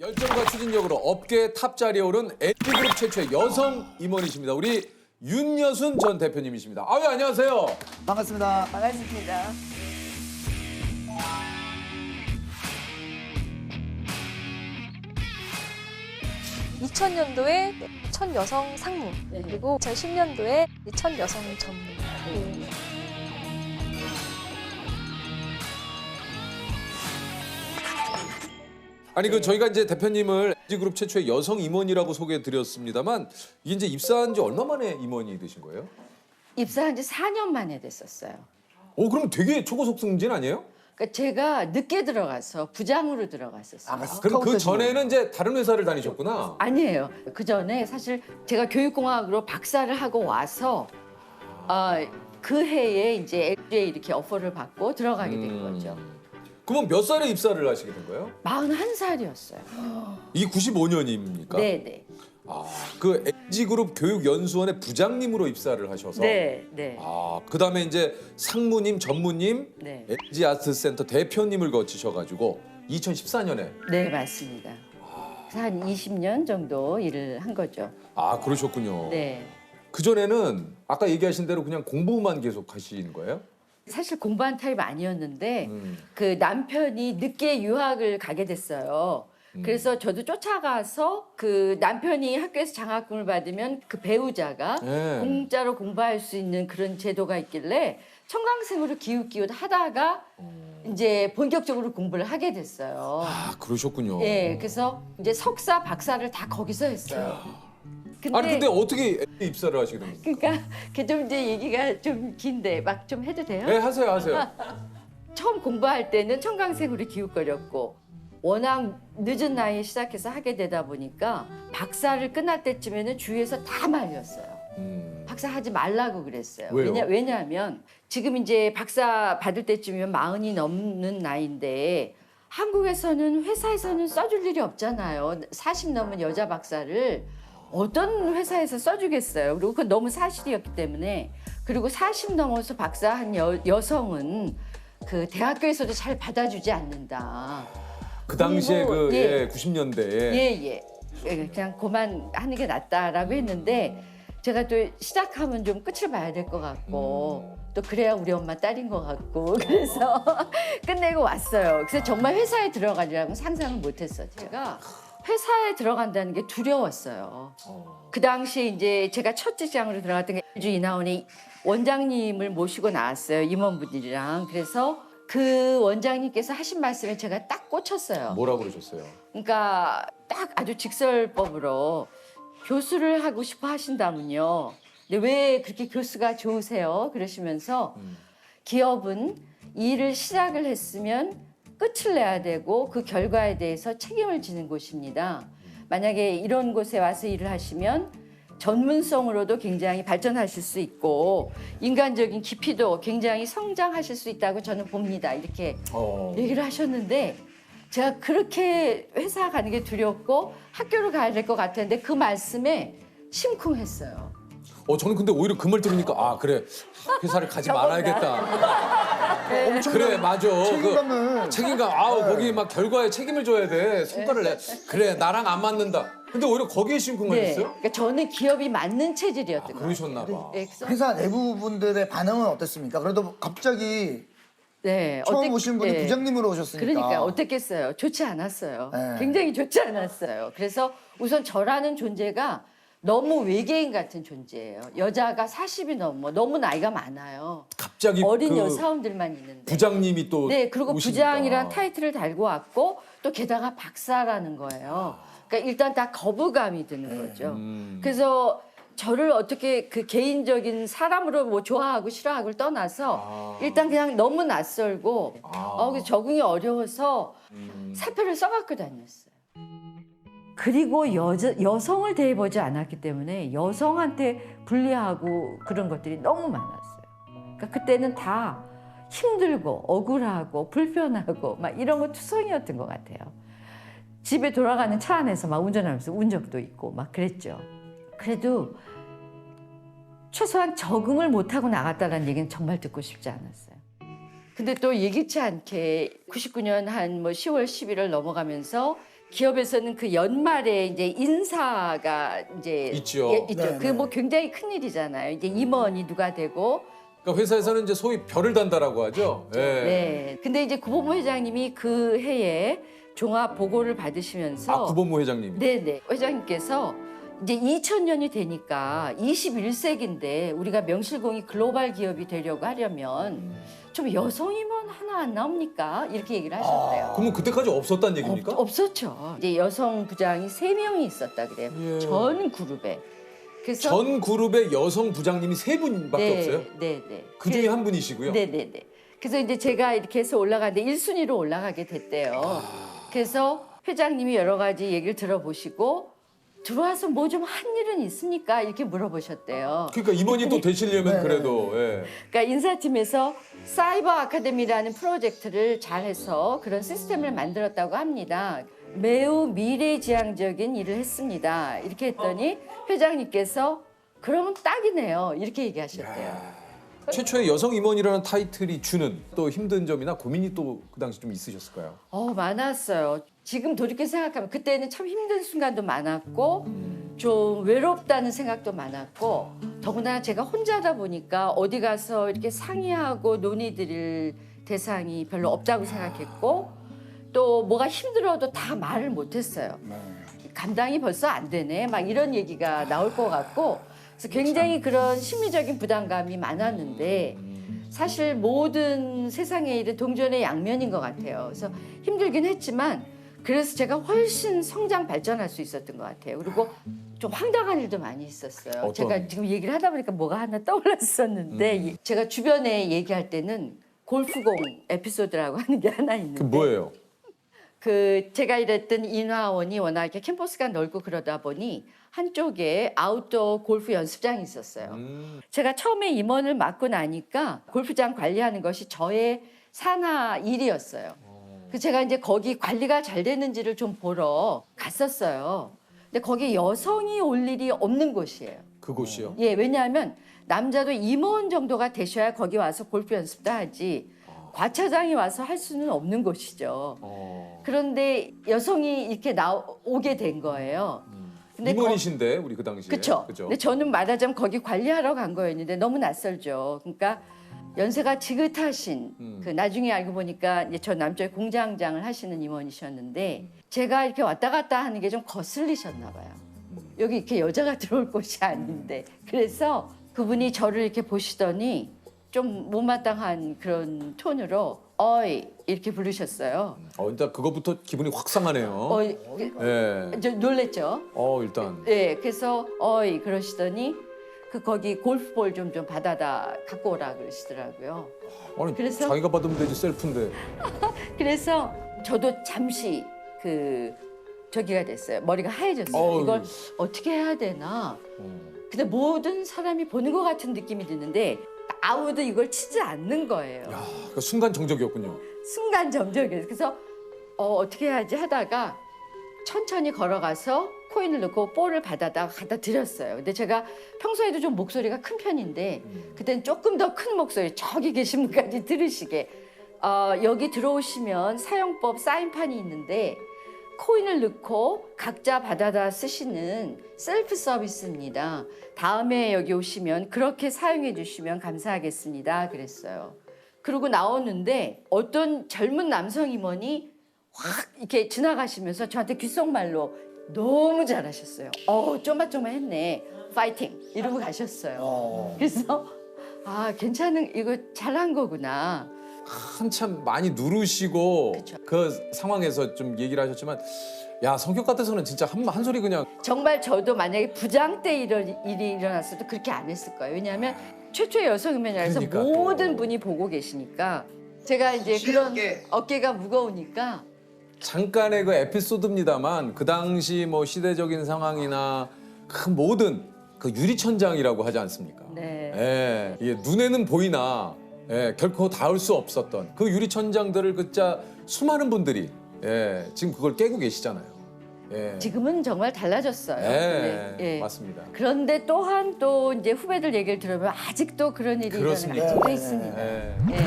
열정과 추진력으로 업계 탑 자리에 오른 LG그룹 최초의 여성 임원이십니다. 우리 윤여순 전 대표님이십니다. 아유, 안녕하세요. 반갑습니다. 반갑습니다. 2000년도에 첫 여성 상무, 그리고 2010년도에 첫 여성 전무. 아니 저희가 이제 대표님을 LG그룹 최초의 여성 임원이라고 소개해드렸습니다만 이제 입사한 지 얼마 만에 임원이 되신 거예요? 입사한 지 4년 만에 됐었어요. 그럼 되게 초고속 승진 아니에요? 그러니까 제가 늦게 들어가서 부장으로 들어갔었어요. 그럼 그 전에는 이제 다른 회사를 다니셨구나. 아니에요. 그 전에 사실 제가 교육공학으로 박사를 하고 와서 그 해에 이제 LG에 이렇게 오퍼를 받고 들어가게 된 거죠. 그러면 몇 살에 입사를 하시게 된 거예요? 41살이었어요. 이 95년입니까? 네네. 그 LG그룹 교육연수원의 부장님으로 입사를 하셔서 네, 네. 그다음에 이제 상무님, 전무님, 네. LG 아트센터 대표님을 거치셔가지고 2014년에 네, 맞습니다. 그래서 한 20년 정도 일을 한 거죠. 그러셨군요. 네. 그전에는 아까 얘기하신 대로 그냥 공부만 계속 하시는 거예요? 사실 공부한 타입 아니었는데 그 남편이 늦게 유학을 가게 됐어요. 그래서 저도 쫓아가서 그 남편이 학교에서 장학금을 받으면 그 배우자가 네. 공짜로 공부할 수 있는 그런 제도가 있길래 청강생으로 기웃기웃 하다가 이제 본격적으로 공부를 하게 됐어요. 그러셨군요. 예, 그래서 이제 석사, 박사를 다 거기서 했어요. 근데 어떻게 입사를 하시게 된 거예요? 그러니까 그 좀 이제 얘기가 좀 긴데 막 좀 해도 돼요? 네, 하세요. 처음 공부할 때는 청강생으로 기웃거렸고 워낙 늦은 나이에 시작해서 하게 되다 보니까 박사를 끝날 때쯤에는 주위에서 다 말렸어요. 박사 하지 말라고 그랬어요. 왜요? 왜냐하면 지금 이제 박사 받을 때쯤이면 40이 넘는 나이인데 한국에서는 회사에서는 써줄 일이 없잖아요. 40 넘은 여자 박사를 어떤 회사에서 써주겠어요. 그리고 그건 너무 사실이었기 때문에. 그리고 40 넘어서 박사한 여성은 그 대학교에서도 잘 받아주지 않는다. 그 당시에 그리고, 90년대에 예. 그냥 그만하는 게 낫다라고 했는데 제가 또 시작하면 좀 끝을 봐야 될 것 같고 또 그래야 우리 엄마 딸인 것 같고 그래서 끝내고 왔어요. 그래서 정말 회사에 들어가리라고 상상을 못했어요. 제가 회사에 들어간다는 게 두려웠어요. 그 당시에 이제 제가 첫 직장으로 들어갔던 게 LG 이나원의 원장님을 모시고 나왔어요. 임원분들이랑. 그래서 그 원장님께서 하신 말씀에 제가 딱 꽂혔어요. 뭐라고 그러셨어요? 그러니까 딱 아주 직설법으로 교수를 하고 싶어 하신다면요. 근데 왜 그렇게 교수가 좋으세요? 그러시면서 기업은 일을 시작을 했으면 끝을 내야 되고 그 결과에 대해서 책임을 지는 곳입니다. 만약에 이런 곳에 와서 일을 하시면 전문성으로도 굉장히 발전하실 수 있고 인간적인 깊이도 굉장히 성장하실 수 있다고 저는 봅니다. 이렇게 얘기를 하셨는데 제가 그렇게 회사 가는 게 두렵고 학교를 가야 될 것 같았는데 그 말씀에 심쿵했어요. 저는 근데 오히려 그 말 들으니까 그래 회사를 가지 말아야겠다. 그래 맞아. 책임감을. 책임감. 거기 막 결과에 책임을 져야 돼. 성과를 내. 그래 나랑 안 맞는다. 근데 오히려 거기에 네, 심쿵하셨어요? 그러니까 저는 기업이 맞는 체질이었던 거예요. 그러셨나 봐. 네, 그래서 회사 내부 분들의 반응은 어땠습니까? 그래도 갑자기 네, 처음 오신 분이 네. 부장님으로 오셨으니까. 그러니까 어땠겠어요? 좋지 않았어요. 네. 굉장히 좋지 않았어요. 그래서 우선 저라는 존재가 너무 외계인 같은 존재예요. 여자가 40이 넘어 너무 나이가 많아요. 갑자기 어린 그 여사원들만 있는데. 부장님이 또 네, 그리고 오시니까. 부장이란 타이틀을 달고 왔고 또 게다가 박사라는 거예요. 그러니까 일단 다 거부감이 드는 거죠. 그래서 저를 어떻게 그 개인적인 사람으로 뭐 좋아하고 싫어하고를 떠나서 일단 그냥 너무 낯설고 그래서 적응이 어려워서 사표를 써갖고 다녔어요. 그리고 여성을 대해보지 않았기 때문에 여성한테 불리하고 그런 것들이 너무 많았어요. 그러니까 그때는 다 힘들고 억울하고 불편하고 막 이런 거 투성이었던 것 같아요. 집에 돌아가는 차 안에서 막 운전하면서 운 적도 있고 막 그랬죠. 그래도 최소한 적응을 못하고 나갔다는 얘기는 정말 듣고 싶지 않았어요. 근데 또 예기치 않게 99년 한 뭐 10월 11월 넘어가면서 기업에서는 그 연말에 이제 인사가 이제 있죠. 있죠. 네, 그게 네. 뭐 굉장히 큰 일이잖아요. 이제 임원이 누가 되고 그러니까 회사에서는 이제 소위 별을 단다라고 하죠. 예. 네. 근데 이제 구본무 회장님이 그 해에 종합 보고를 받으시면서 아 구본무 회장님. 네네. 회장님께서 이제 2000년이 되니까 21세기인데 우리가 명실공히 글로벌 기업이 되려고 하려면 좀 여성 임원 하나 안 나옵니까? 이렇게 얘기를 하셨대요. 그러면 그때까지 없었다는 얘기입니까? 없었죠. 이제 여성 부장이 3명이 있었다 그래요. 예. 전 그룹에. 그래서 전 그룹의 여성 부장님이 3분밖에 없어요. 네, 네. 그 중에 한 분이시고요. 네, 네, 네. 그래서 이제 제가 이렇게 해서 올라가는데 1순위로 올라가게 됐대요. 그래서 회장님이 여러 가지 얘기를 들어보시고 들어와서 뭐 좀 한 일은 있습니까? 이렇게 물어보셨대요. 그러니까 임원이 또 되시려면 네. 그래도 예. 그러니까 인사팀에서 사이버 아카데미라는 프로젝트를 잘해서 그런 시스템을 만들었다고 합니다. 매우 미래지향적인 일을 했습니다. 이렇게 했더니 회장님께서 그러면 딱이네요. 이렇게 얘기하셨대요. 최초의 여성 임원이라는 타이틀이 주는 또 힘든 점이나 고민이 또 그 당시 좀 있으셨을까요? 많았어요. 지금 돌이켜 생각하면 그때는 참 힘든 순간도 많았고 좀 외롭다는 생각도 많았고 더구나 제가 혼자다 보니까 어디 가서 이렇게 상의하고 논의드릴 대상이 별로 없다고 생각했고 또 뭐가 힘들어도 다 말을 못했어요. 감당이 벌써 안 되네 막 이런 얘기가 나올 것 같고 그래서 굉장히 그런 심리적인 부담감이 많았는데 사실 모든 세상의 일은 동전의 양면인 것 같아요. 그래서 힘들긴 했지만 그래서 제가 훨씬 성장 발전할 수 있었던 것 같아요. 그리고 좀 황당한 일도 많이 있었어요. 어떤? 제가 지금 얘기를 하다 보니까 뭐가 하나 떠올랐었는데 제가 주변에 얘기할 때는 골프공 에피소드라고 하는 게 하나 있는데 그 뭐예요? 그 제가 일했던 인화원이 워낙 이렇게 캠퍼스가 넓고 그러다 보니 한쪽에 아웃도어 골프 연습장이 있었어요. 제가 처음에 임원을 맡고 나니까 골프장 관리하는 것이 저의 산하 일이었어요. 그래서 제가 이제 거기 관리가 잘 되는지를 좀 보러 갔었어요. 근데 거기 여성이 올 일이 없는 곳이에요. 그곳이요? 예, 왜냐하면 남자도 임원 정도가 되셔야 거기 와서 골프 연습도 하지 과차장이 와서 할 수는 없는 곳이죠. 그런데 여성이 이렇게 오게 된 거예요. 근데 임원이신데 우리 그 당시에. 그렇죠. 그죠? 근데 저는 말하자면 거기 관리하러 간 거였는데 너무 낯설죠. 그러니까 연세가 지긋하신 그 나중에 알고 보니까 이제 저 남쪽에 공장장을 하시는 임원이셨는데 제가 이렇게 왔다 갔다 하는 게 좀 거슬리셨나 봐요. 여기 이렇게 여자가 들어올 곳이 아닌데 그래서 그분이 저를 이렇게 보시더니 좀 못마땅한 그런 톤으로 어이 이렇게 부르셨어요. 일단 그거부터 기분이 확 상하네요. 예. 저 놀랬죠. 일단. 네, 그래서 어이 그러시더니 거기 골프볼 좀 받아다 갖고 오라 그러시더라고요. 아니 그래서- 자기가 받으면 되지 셀프인데. 그래서 저도 잠시 저기가 됐어요. 머리가 하얘졌어요. 어우. 이걸 어떻게 해야 되나. 근데 모든 사람이 보는 것 같은 느낌이 드는데 아무도 이걸 치지 않는 거예요. 그러니까 순간 정적이었군요. 순간 점적이에요. 그래서 어떻게 해야지 하다가 천천히 걸어가서 코인을 넣고 볼을 갖다 드렸어요. 근데 제가 평소에도 좀 목소리가 큰 편인데 그때는 조금 더 큰 목소리 저기 계신 분까지 들으시게 여기 들어오시면 사용법 사인판이 있는데 코인을 넣고 각자 받아다 쓰시는 셀프 서비스입니다. 다음에 여기 오시면 그렇게 사용해 주시면 감사하겠습니다. 그랬어요. 그러고 나오는데 어떤 젊은 남성 임원이 확 이렇게 지나가시면서 저한테 귓속말로 너무 잘하셨어요. 쪼마쪼마했네. 파이팅 이러고 가셨어요. 그래서 괜찮은 이거 잘한 거구나. 한참 많이 누르시고 그 상황에서 좀 얘기를 하셨지만 야 성격 같아서는 진짜 한 소리 그냥 정말 저도 만약에 부장 때 이런 일이 일어났어도 그렇게 안 했을 거예요. 왜냐하면 최초의 여성임원이라서 그러니까 또. 모든 분이 보고 계시니까 제가 이제 그런 어깨가 무거우니까 잠깐의 그 에피소드입니다만 그 당시 뭐 시대적인 상황이나 그 모든 그 유리천장이라고 하지 않습니까? 네. 예, 이게 눈에는 보이나 결코 닿을 수 없었던 그 유리천장들을 그자 수많은 분들이 지금 그걸 깨고 계시잖아요. 지금은 정말 달라졌어요. 네, 맞습니다. 그런데 또한 또 이제 후배들 얘기를 들으면 아직도 그런 일이 그렇습니다. 일어나고 있습니다. 예. 예.